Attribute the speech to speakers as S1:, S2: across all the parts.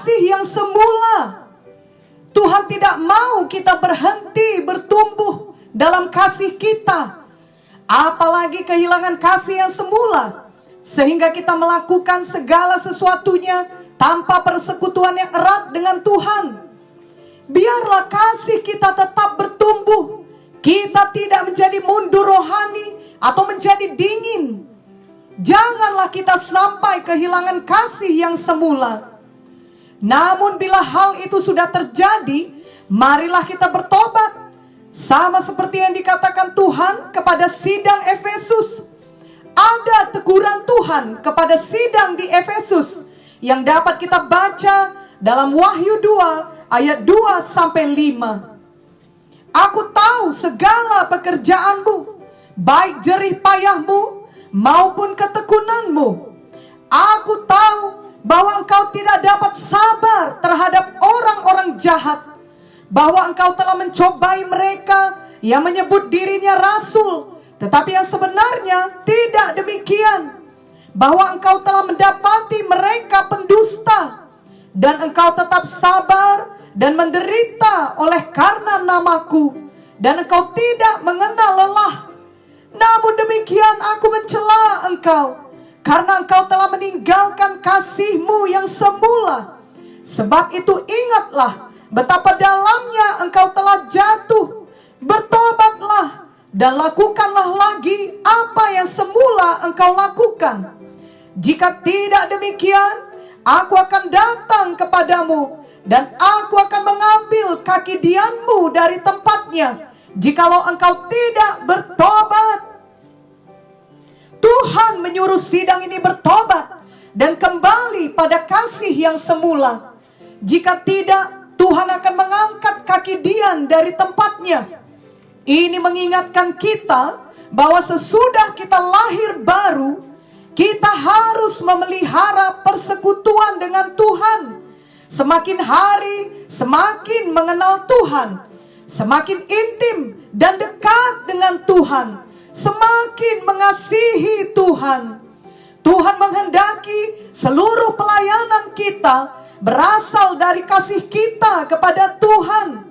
S1: kasih yang semula. Tuhan tidak mau kita berhenti bertumbuh dalam kasih kita, apalagi kehilangan kasih yang semula, sehingga kita melakukan segala sesuatunya tanpa persekutuan yang erat dengan Tuhan. Biarlah kasih kita tetap bertumbuh. Kita tidak menjadi mundur rohani atau menjadi dingin. Janganlah kita sampai kehilangan kasih yang semula. Namun bila hal itu sudah terjadi, marilah kita bertobat. Sama seperti yang dikatakan Tuhan kepada sidang Efesus. Ada teguran Tuhan kepada sidang di Efesus yang dapat kita baca dalam Wahyu 2 ayat 2-5. Aku tahu segala pekerjaanmu, baik jerih payahmu maupun ketekunanmu. Aku tahu bahwa engkau tidak dapat sabar terhadap orang-orang jahat, bahwa engkau telah mencobai mereka yang menyebut dirinya rasul, tetapi yang sebenarnya tidak demikian, bahwa engkau telah mendapati mereka pendusta, dan engkau tetap sabar dan menderita oleh karena namaku, dan engkau tidak mengenal lelah. Namun demikian aku mencela engkau, karena engkau telah meninggalkan kasihmu yang semula. Sebab itu ingatlah betapa dalamnya engkau telah jatuh. Bertobatlah dan lakukanlah lagi apa yang semula engkau lakukan. Jika tidak demikian, aku akan datang kepadamu, dan aku akan mengambil kaki dianmu dari tempatnya, jikalau engkau tidak bertobat. Tuhan menyuruh sidang ini bertobat dan kembali pada kasih yang semula. Jika tidak, Tuhan akan mengangkat kaki dian dari tempatnya. Ini mengingatkan kita bahwa sesudah kita lahir baru, kita harus memelihara persekutuan dengan Tuhan. Semakin hari, semakin mengenal Tuhan, semakin intim dan dekat dengan Tuhan, semakin mengasihi Tuhan. Tuhan menghendaki seluruh pelayanan kita berasal dari kasih kita kepada Tuhan.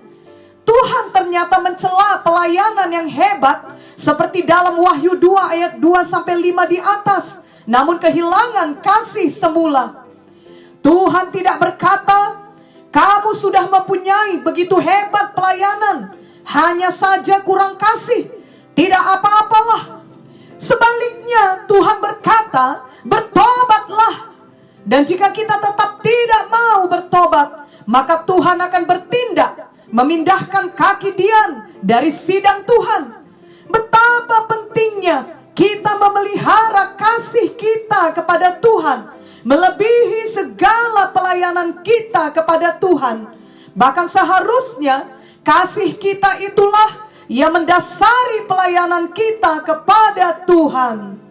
S1: Tuhan ternyata mencela pelayanan yang hebat seperti dalam Wahyu 2 ayat 2-5 di atas, namun kehilangan kasih semula. Tuhan tidak berkata, kamu sudah mempunyai begitu hebat pelayanan, hanya saja kurang kasih, tidak apa-apalah. Sebaliknya Tuhan berkata, bertobatlah. Dan jika kita tetap tidak mau bertobat, maka Tuhan akan bertindak, memindahkan kaki dian dari sidang Tuhan. Betapa pentingnya kita memelihara kasih kita kepada Tuhan, melebihi segala pelayanan kita kepada Tuhan. Bahkan seharusnya kasih kita itulah yang mendasari pelayanan kita kepada Tuhan.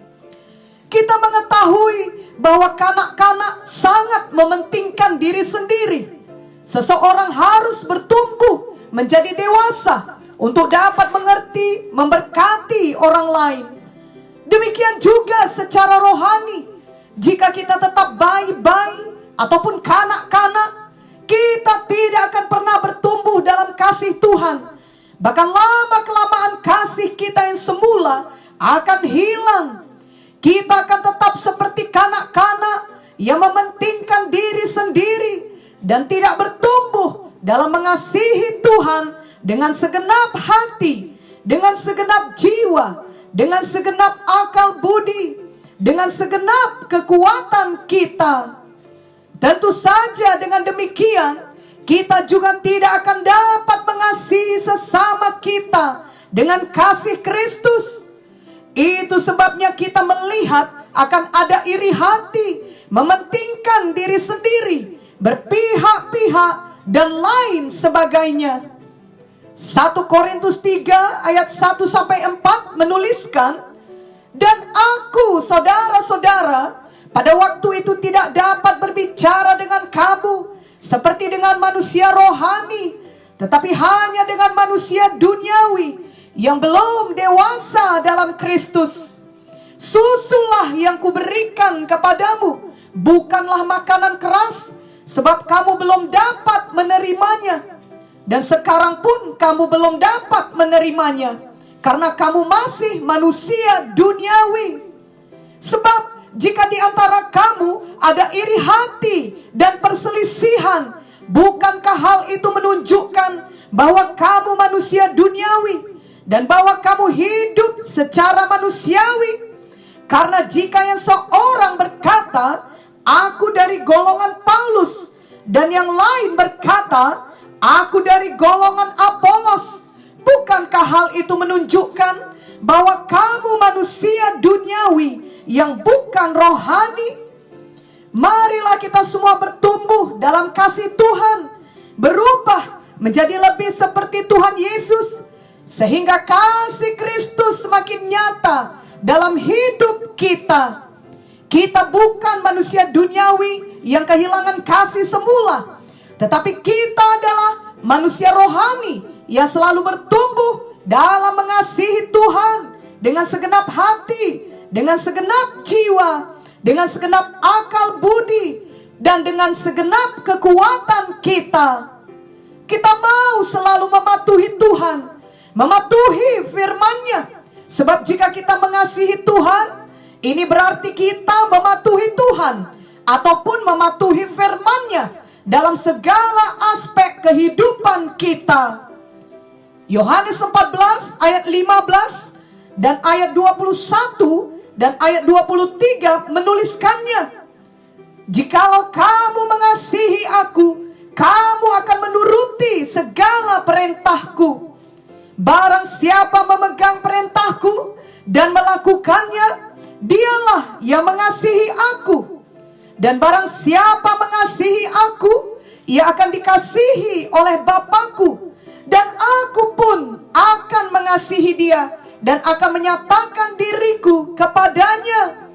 S1: Kita mengetahui bahwa kanak-kanak sangat mementingkan diri sendiri. Seseorang harus bertumbuh menjadi dewasa untuk dapat mengerti, memberkati orang lain. Demikian juga secara rohani. Jika kita tetap bayi-bayi ataupun kanak-kanak, kita tidak akan pernah bertumbuh dalam kasih Tuhan. Bahkan lama-kelamaan kasih kita yang semula akan hilang. Kita akan tetap seperti kanak-kanak yang mementingkan diri sendiri dan tidak bertumbuh dalam mengasihi Tuhan dengan segenap hati, dengan segenap jiwa, dengan segenap akal budi, dengan segenap kekuatan kita. Tentu saja dengan demikian, kita juga tidak akan dapat mengasihi sesama kita dengan kasih Kristus. Itu sebabnya kita melihat akan ada iri hati, mementingkan diri sendiri, berpihak-pihak, dan lain sebagainya. 1 Korintus 3 ayat 1-4 menuliskan, dan aku, saudara-saudara, pada waktu itu tidak dapat berbicara dengan kamu seperti dengan manusia rohani, tetapi hanya dengan manusia duniawi yang belum dewasa dalam Kristus. Susulah yang kuberikan kepadamu, bukanlah makanan keras, sebab kamu belum dapat menerimanya. Dan sekarang pun kamu belum dapat menerimanya, karena kamu masih manusia duniawi. Sebab jika di antara kamu ada iri hati dan perselisihan, bukankah hal itu menunjukkan bahwa kamu manusia duniawi dan bahwa kamu hidup secara manusiawi? Karena jika yang seorang berkata, aku dari golongan Paulus, dan yang lain berkata, aku dari golongan Apolos, bukankah hal itu menunjukkan bahwa kamu manusia duniawi yang bukan rohani? Marilah kita semua bertumbuh dalam kasih Tuhan, berubah menjadi lebih seperti Tuhan Yesus, sehingga kasih Kristus semakin nyata dalam hidup kita. Kita bukan manusia duniawi yang kehilangan kasih semula, tetapi kita adalah manusia rohani yang selalu bertumbuh dalam mengasihi Tuhan dengan segenap hati, dengan segenap jiwa, dengan segenap akal budi, dan dengan segenap kekuatan kita. Kita mau selalu mematuhi Tuhan, mematuhi firman-Nya. Sebab jika kita mengasihi Tuhan, ini berarti kita mematuhi Tuhan ataupun mematuhi firman-Nya dalam segala aspek kehidupan kita. Yohanes 14 ayat 15 dan ayat 21 dan ayat 23 menuliskannya. Jikalau kamu mengasihi aku, kamu akan menuruti segala perintahku. Barang siapa memegang perintahku dan melakukannya, dialah yang mengasihi aku. Dan barang siapa mengasihi aku, ia akan dikasihi oleh Bapa-Ku. Dan aku pun akan mengasihi dia dan akan menyatakan diriku kepadanya.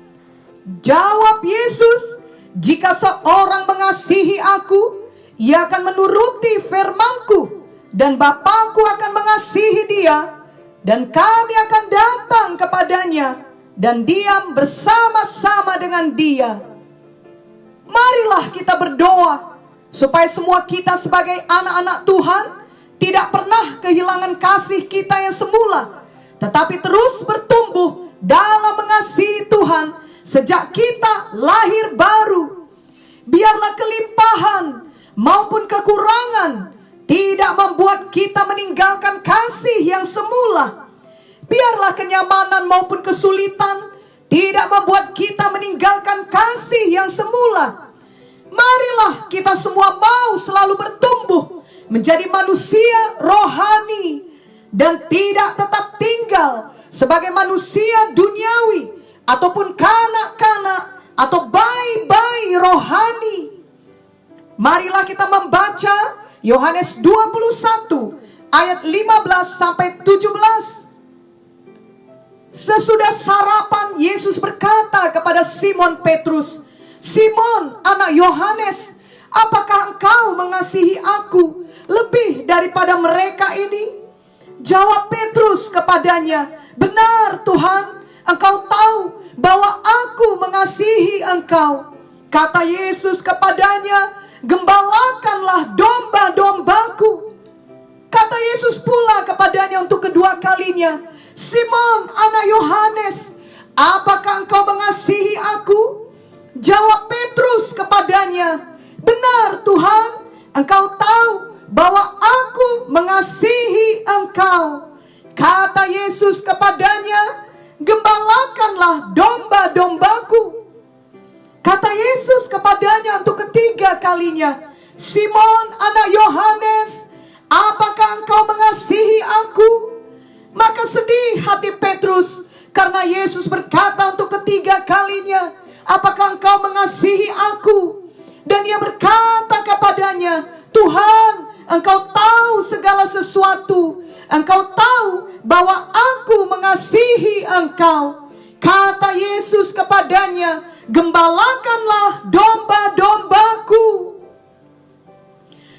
S1: Jawab Yesus, jika seorang mengasihi aku, ia akan menuruti firman-Ku. Dan Bapa-Ku akan mengasihi dia, dan kami akan datang kepadanya dan diam bersama-sama dengan dia. Marilah kita berdoa supaya semua kita sebagai anak-anak Tuhan tidak pernah kehilangan kasih kita yang semula, tetapi terus bertumbuh dalam mengasihi Tuhan sejak kita lahir baru. Biarlah kelimpahan maupun kekurangan tidak membuat kita meninggalkan kasih yang semula. Biarlah kenyamanan maupun kesulitan tidak membuat kita meninggalkan kasih yang semula. Marilah kita semua mau selalu bertumbuh menjadi manusia rohani dan tidak tetap tinggal sebagai manusia duniawi ataupun kanak-kanak atau bayi-bayi rohani. Marilah kita membaca Yohanes 21 ayat 15 sampai 17. Sesudah sarapan, Yesus berkata kepada Simon Petrus, Simon, anak Yohanes, apakah engkau mengasihi aku lebih daripada mereka ini? Jawab Petrus kepadanya, benar Tuhan, engkau tahu bahwa aku mengasihi engkau. Kata Yesus kepadanya, gembalakanlah domba-dombaku. Kata Yesus pula kepadanya untuk kedua kalinya, Simon, anak Yohanes, apakah engkau mengasihi aku? Jawab Petrus kepadanya, benar Tuhan, engkau tahu bahwa aku mengasihi engkau. Kata Yesus kepadanya, gembalakanlah domba-dombaku. Kata Yesus kepadanya untuk ketiga kalinya, Simon, anak Yohanes, apakah engkau mengasihi aku? Maka sedih hati Petrus karena Yesus berkata untuk ketiga kalinya, apakah engkau mengasihi aku? Dan ia berkata kepadanya, Tuhan, engkau tahu segala sesuatu. Engkau tahu bahwa aku mengasihi engkau. Kata Yesus kepadanya, gembalakanlah domba-dombaku.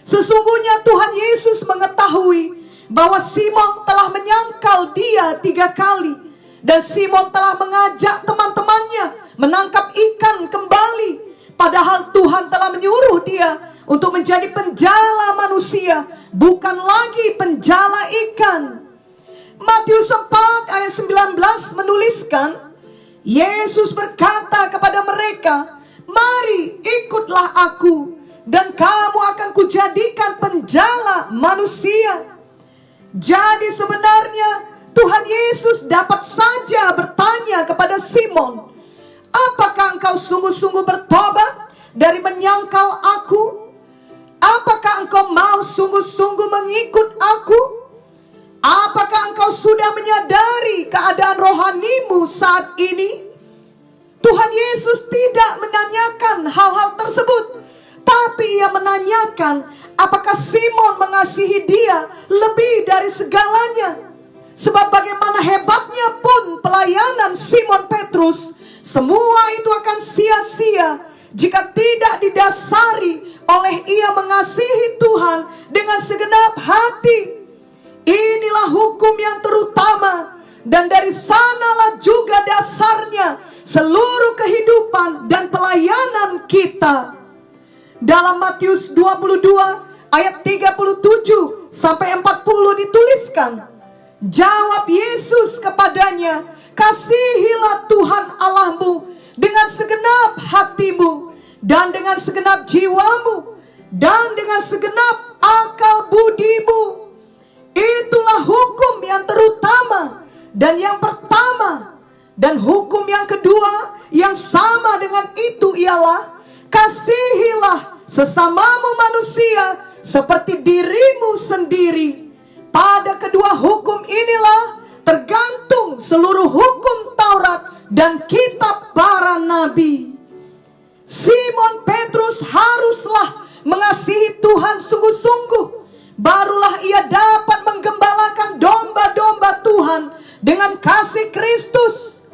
S1: Sesungguhnya Tuhan Yesus mengetahui bahwa Simon telah menyangkal dia 3 kali. Dan Simon telah mengajak teman-temannya menangkap ikan kembali. Padahal Tuhan telah menyuruh dia untuk menjadi penjala manusia, bukan lagi penjala ikan. Matius 4 ayat 19 menuliskan, Yesus berkata kepada mereka, "Mari ikutlah aku, dan kamu akan kujadikan penjala manusia." Jadi sebenarnya Tuhan Yesus dapat saja bertanya kepada Simon, "Apakah engkau sungguh-sungguh bertobat dari menyangkal aku? Apakah engkau mau sungguh-sungguh mengikut aku? Apakah engkau sudah menyadari keadaan rohanimu saat ini?" Tuhan Yesus tidak menanyakan hal-hal tersebut, tapi Ia menanyakan apakah Simon mengasihi Dia lebih dari segalanya. Sebab bagaimana hebatnya pun pelayanan Simon Petrus, semua itu akan sia-sia jika tidak didasari oleh ia mengasihi Tuhan dengan segenap hati. Inilah hukum yang terutama, dan dari sanalah juga dasarnya seluruh kehidupan dan pelayanan kita. Dalam Matius 22 ayat 37 sampai 40 dituliskan, jawab Yesus kepadanya, "Kasihilah Tuhan Allahmu dengan segenap hatimu, dan dengan segenap jiwamu, dan dengan segenap akal budimu." Itulah hukum yang terutama dan yang pertama. Dan hukum yang kedua yang sama dengan itu ialah, kasihilah sesamamu manusia seperti dirimu sendiri. Pada kedua hukum inilah tergantung seluruh hukum Taurat dan kitab para nabi. Simon Petrus haruslah mengasihi Tuhan sungguh-sungguh, barulah ia dapat menggembalakan domba-domba Tuhan dengan kasih Kristus.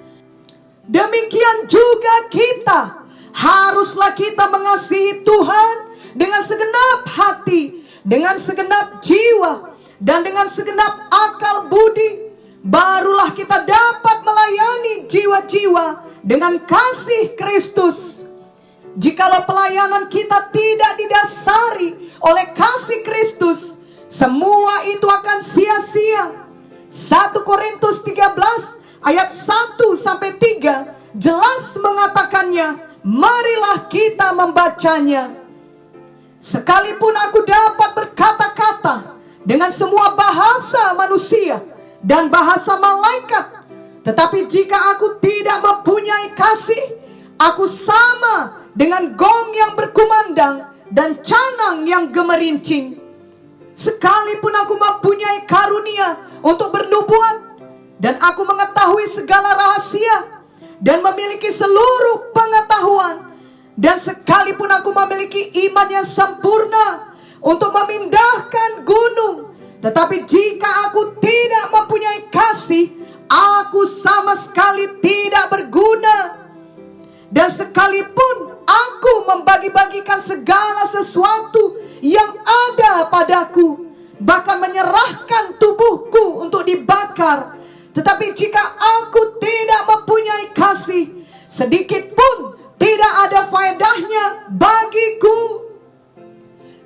S1: Demikian juga kita, haruslah kita mengasihi Tuhan dengan segenap hati, dengan segenap jiwa, dan dengan segenap akal budi. Barulah kita dapat melayani jiwa-jiwa dengan kasih Kristus. Jikalau pelayanan kita tidak didasari oleh kasih Kristus, semua itu akan sia-sia. 1 Korintus 13 ayat 1 sampai 3 jelas mengatakannya. Marilah kita membacanya. Sekalipun aku dapat berkata-kata dengan semua bahasa manusia dan bahasa malaikat, tetapi jika aku tidak mempunyai kasih, aku sama dengan gong yang berkumandang dan canang yang gemerincing. Sekalipun aku mempunyai karunia untuk bernubuat, dan aku mengetahui segala rahasia, dan memiliki seluruh pengetahuan, dan sekalipun aku memiliki iman yang sempurna untuk memindahkan gunung, tetapi jika aku tidak mempunyai kasih, aku sama sekali tidak berguna. Dan sekalipun aku membagi-bagikan segala sesuatu yang ada padaku, bahkan menyerahkan tubuhku untuk dibakar, tetapi jika aku tidak mempunyai kasih, sedikit pun tidak ada faedahnya bagiku.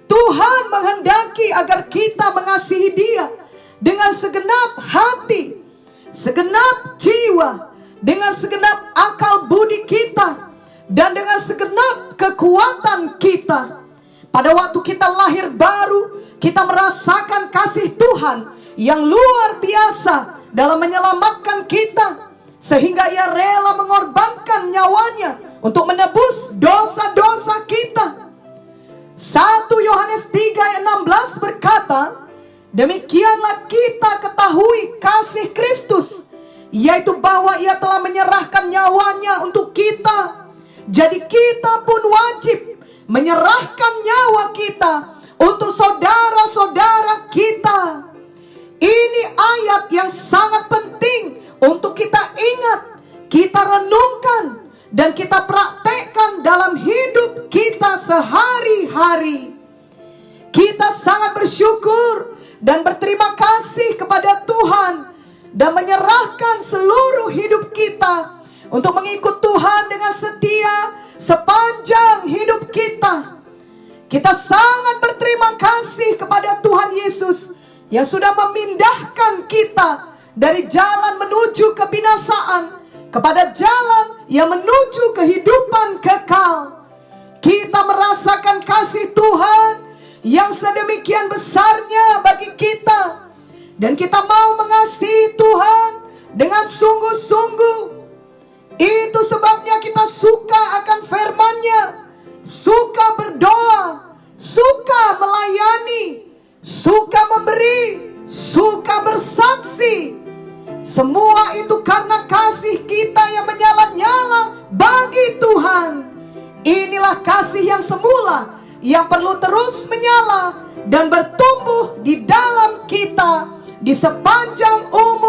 S1: Tuhan menghendaki agar kita mengasihi Dia dengan segenap hati, segenap jiwa, dengan segenap akal budi kita, dan dengan segenap kekuatan kita. Pada waktu kita lahir baru, kita merasakan kasih Tuhan yang luar biasa dalam menyelamatkan kita, sehingga Ia rela mengorbankan nyawanya untuk menebus dosa-dosa kita. 1 Yohanes 3 ayat 16 berkata, demikianlah kita ketahui kasih Kristus, yaitu bahwa Ia telah menyerahkan nyawanya untuk kita. Jadi kita pun wajib menyerahkan nyawa kita untuk saudara-saudara kita. Ini ayat yang sangat penting untuk kita ingat, kita renungkan, dan kita praktekkan dalam hidup kita sehari-hari. Kita sangat bersyukur dan berterima kasih kepada Tuhan, dan menyerahkan seluruh hidup kita untuk mengikut Tuhan dengan setia sepanjang hidup kita. Kita sangat berterima kasih kepada Tuhan Yesus yang sudah memindahkan kita dari jalan menuju kebinasaan kepada jalan yang menuju kehidupan kekal. Kita merasakan kasih Tuhan yang sedemikian besarnya bagi kita, dan kita mau mengasihi Tuhan dengan sungguh-sungguh. Itu sebabnya kita suka akan firman-Nya, suka berdoa, suka melayani, suka memberi, suka bersaksi. Semua itu karena kasih kita yang menyala-nyala bagi Tuhan. Inilah kasih yang semula, yang perlu terus menyala dan bertumbuh di dalam kita di sepanjang umur